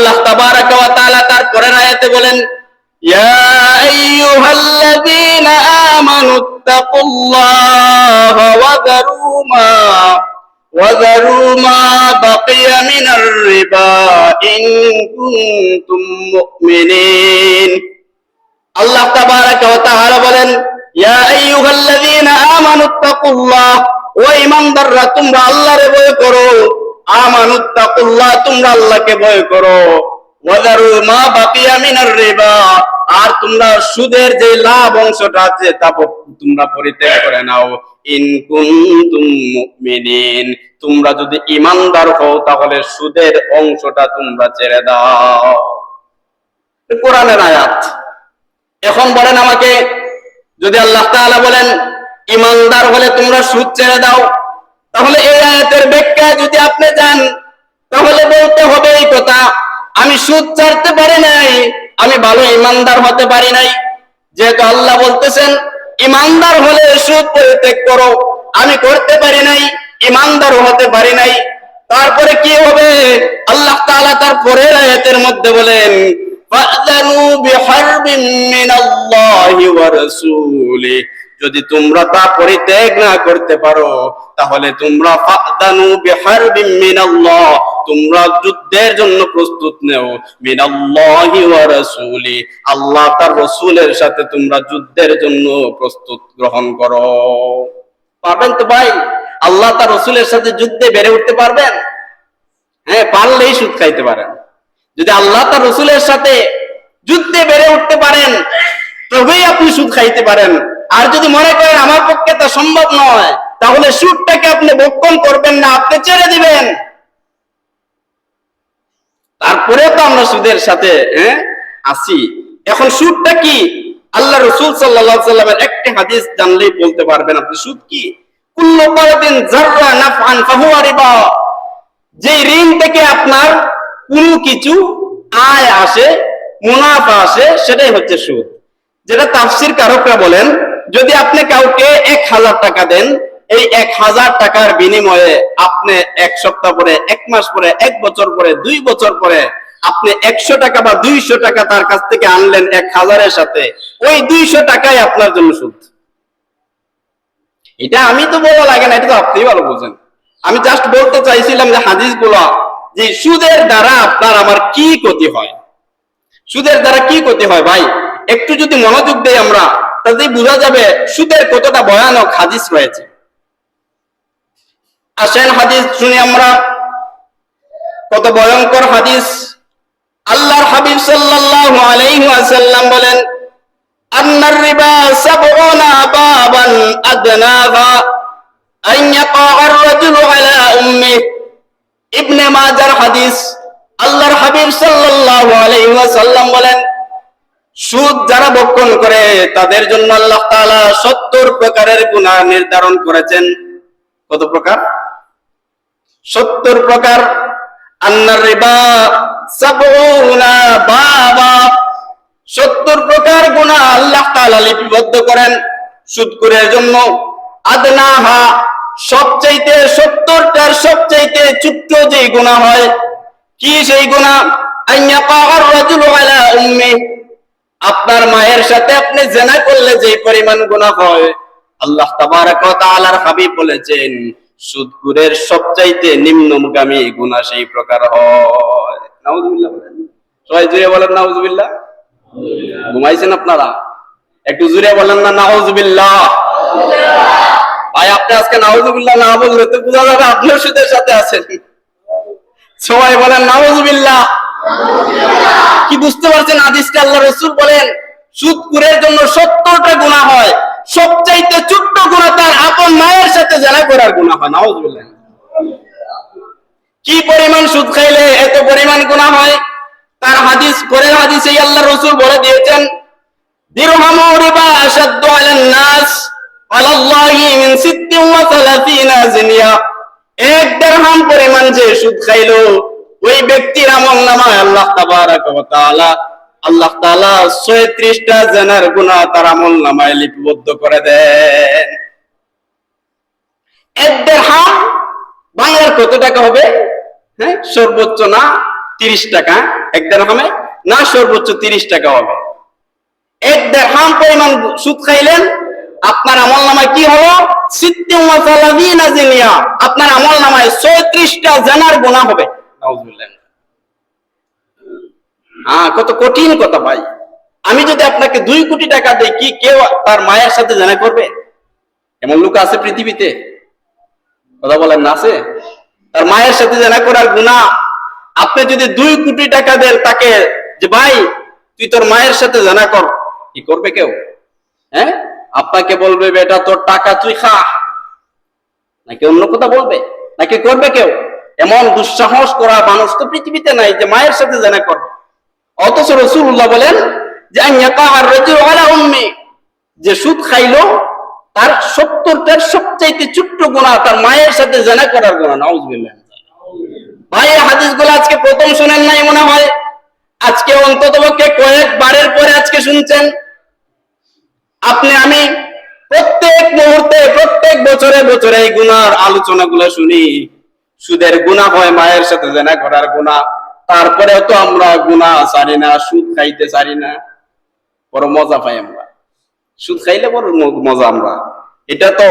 আল্লাহ তাবারাকা ওয়া তাআলা তার পরের আয়াতে বলেন, ইয়া আইয়ুহাল্লাযীনা আমানুত্তাকুল্লাহা ওয়া যারু মা বাকিয়া মিনার রিবা ইন কুনতুম মুমিনিন। আল্লাহ তাবারাকা ওয়া তাআলা বলেন, ইয়া আইয়ুহাল্লাযীনা আমানুত্তাকুল্লাহ, ও ঈমানদাররা তোমরা আল্লাহরে ভয় করো। আমানুত্তাকুল্লাহ, তোমরা আল্লাহকে ভয় করো। ওয়া যারু মা বাকিয়া মিনার রিবা, আর তোমরা সুদের যে লাভ অংশটা আছে তা তোমরা পরিত্যাগ করে নাও। ইন কুনতুম মুমিনিন, তোমরা যদি ঈমানদার হও তাহলে সুদের অংশটা তোমরা ছেড়ে দাও। কোরআনের আয়াত। এখন বলেন আমাকে, যদি আল্লাহ তাআলা বলেন ঈমানদার হলে তোমরা সুদ ছেড়ে দাও, তাহলে এই আয়াতের ব্যাখ্যা যদি আপনি যান, তাহলে বলতে হবে এই কথা, আমি সুদ ছাড়তে পারি নাই, আমি ভালো ঈমানদার হতে পারি নাই। যেহেতু আল্লাহ বলতেছেন ঈমানদার হলে সুদ পরিত্যাগ করো, আমি করতে পারি নাই, ঈমানদার হতে পারি নাই, তারপরে কি হবে? আল্লাহ তাআলা তার পরের আয়াতের মধ্যে বলেন, ফাযানু বিহারবিন মিনাল্লাহি ওয়া রাসূলিহি, যদি তোমরা তা পরিত্যাগ না করতে পারো তাহলে তোমরা ফাযানু বিহারবিন মিনাল্লাহ, তোমরা যুদ্ধের জন্য প্রস্তুত নেও। মিনাল্লাহি ওয়া রাসূলি, আল্লাহ তার রাসূলের সাথে তোমরা যুদ্ধের জন্য প্রস্তুত গ্রহণ করো। পারবেন তো ভাই? আল্লাহ তার রাসূলের সাথে যুদ্ধে বেড়ে উঠতে পারবেন? হ্যাঁ, পারলেই সুদ খাইতে পারেন। যদি আল্লাহ তার রাসূলের সাথে যুদ্ধে বেড়ে উঠতে পারেন তবেই আপনি সুদ খাইতে পারেন। আর যদি মনে করেন আমার পক্ষে তা সম্ভব নয়, তাহলে সুদটাকে আপনি ভক্ষণ করবেন না, আপনি ছেড়ে দিবেন। তারপরে তো আমরা সুদের সাথে আছি। এখন সুদটা কি? আল্লাহ রাসূল সাল্লাল্লাহু আলাইহি ওয়াসাল্লামের একটি হাদিস জানলেই বলতে পারবেন আপনি সুদ কি। কুল্লু কারদিন যাররা নাফআন ফাহুয়া রিবা, যে ঋণ থেকে আপনার কোনো কিছু আয় আসে, মুনাফা আসে, সেটাই হচ্ছে সুদ। যেটা তাফসীর কারকরা বলেন, যদি আপনি কাউকে 1000 টাকা দেন, এই 1000 টাকার বিনিময়ে আপনি এক সপ্তাহ পরে, এক মাস পরে, এক বছর পরে, 2 বছর পরে আপনি 100 টাকা বা 200 টাকা তার কাছ থেকে আনলেন 1000-এর সাথে, ওই 200 টাকাই আপনার জন্য সুদ। এটা আমি তো বলা লাগে না, এটা তো আপনি ভালো বুঝেন। আমি জাস্ট বলতে চাইছিলাম যে হাদিসগুলো, যে সুদের দ্বারা আপনার আমার কি ক্ষতি হয়, সুদের দ্বারা কি ক্ষতি হয় ভাই, একটু যদি মনোযোগ দেই আমরা, তাহলে বোঝা যাবে সুদের কতটা ভয়ানক হাদিস রয়েছে। আসেন হাদিস শুনি আমরা, কত ভয়ঙ্কর হাদিস। আল্লাহর হাবিব সাল্লাল্লাহু আলাইহি ওয়াসাল্লাম বলেন, আন্নার রিবা সাবউনা বাবান আদনাহা আন ইয়াকা আর-রাজুলু আলা উম্মিহি। ইবনে মাজার হাদিস। আল্লাহর হাবিব সাল্লাল্লাহু আলাইহি ওয়াসাল্লাম বলেন, সুদ যারা ভক্ষণ করে তাদের জন্য আল্লাহ তাআলা 70 প্রকারের গুনাহ নির্ধারণ করেছেন। কত প্রকার? 70 প্রকার। আন্নার রিবা সাবউনা বাবা, 70 প্রকার গুনাহ আল্লাহ তাআলা লিপিবদ্ধ করেন সুদখোরের জন্য। আদনাহা, সবচাইতে 70টার সবচাইতে ছোট্ট যে গুনাহ হয়, কি সেই গুনাহ? আইয়াকা আর-রাজুলু আলা উম্মি, আপনার মায়ের সাথে আপনি জিনা করলে যে পরিমাণ গুনাহ হয়, আল্লাহ তাবারাকা ওয়া তাআলার হাবিব বলেছেন সুদখোরের সবচাইতে নিম্নগামী গুনাহ সেই প্রকার হয়। নাউযুবিল্লাহ বলেন, সবাই জুড়ে বলেন নাউযুবিল্লাহ। ঘুমাইছেন আপনারা? একটু জুড়ে বলেন না নাউযুবিল্লাহ। ভাই আপনি আজকে নাউযুবিল্লাহ না বললে তো বোঝা যাবে আপনিও সুদের সাথে আছেন। সবাই বলেন নাউযুবিল্লাহ। কি বুঝতে পারছেন হাদিসটা? আল্লাহ রাসূল বলেন সুদখোরের জন্য 70টা গুনাহ হয়, সবচাইতে ছোট্ট গুনাহ তার আপন মায়ের সাথে জিনা করার গুনাহ হয়। নাউযুবিল্লাহ। কি পরিমাণ সুদ খাইলে এত পরিমাণ গুনাহ হয়, তার হাদিস, পরের হাদিসে আল্লাহ রাসূল বলে দিয়েছেন, দিরহামু রিবা আশাদ্দু আলান নাস আলাল্লাহি মিন 36 জিনিয়া। 1 দিরহাম পরিমাণ যে সুদ খাইলো, ওই ব্যক্তির আমলনামায় আল্লাহ তাবারাকা ওয়া তাআলা 36টা জিনার গুনাহ তার আমলনামায় লিপিবদ্ধ করে দেন। 1 দিরহাম বাংলার কত টাকা হবে? হ্যাঁ, সর্বোচ্চ না 30 টাকা এক দিরহামে, না সর্বোচ্চ 30 টাকা হবে। এক দিরহাম পরিমাণ সুদ খাইলেন, আপনার আমলনামায় কি হলো? সিত্তিন ওয়া সালাসিনা জিনিয়া, আপনার আমলনামায় 36টা জানার গুনাহ হবে। নাউজুবিল্লাহ। কত কঠিন কথা ভাই। আমি যদি আপনাকে 2 কোটি টাকা দেই, কি কেউ তার মায়ের সাথে জানা করবে? এমন লোক আছে পৃথিবীতে? কথা বলেন না, আছে? তার মায়ের সাথে জানা করার গুনাহ। আপনি যদি 2 কোটি টাকা দেন তাকে, যে ভাই তুই তোর মায়ের সাথে জানা কর, কি করবে কেউ? হ্যাঁ, আপনাকে বলবে বেটা তোর টাকা তুই খা, নাকি অন্য কথা বলবে? নাকি করবে কেউ? এমন দুঃসাহস করা মানুষ তো পৃথিবীতে নাই যে মায়ের সাথে জানা করবে। অথচ রাসূলুল্লাহ বলেন যে আইয়াকার রাজুলু আলা উম্মি, যে সুদ খাইলো তার 70টার সবচাইতে ছোট্ট গুনাহ তার মায়ের সাথে জানা করার গুনাহ। নাউজুবিল্লাহ। ভাই এই হাদিসগুলো আজকে প্রথম শুনেন নাই মনে হয়, আজকে অন্ততপক্ষে কয়েকবারের পরে আজকে শুনছেন। আপনি আমি প্রত্যেক মুহূর্তে, প্রত্যেক বছরে বছরে এই গুনার আলোচনাগুলো শুনি। সুদের গুনাহ হয়, মায়ের সাথে জানা করার গুনাহ, তারপরেও তো আমরা গুনাহ ছাড়ি না, সুদ খাইতে ছাড়ি না। বড় মজা পাই আমরা, সুদ খাইলে বড় মজা আমরা। এটা তো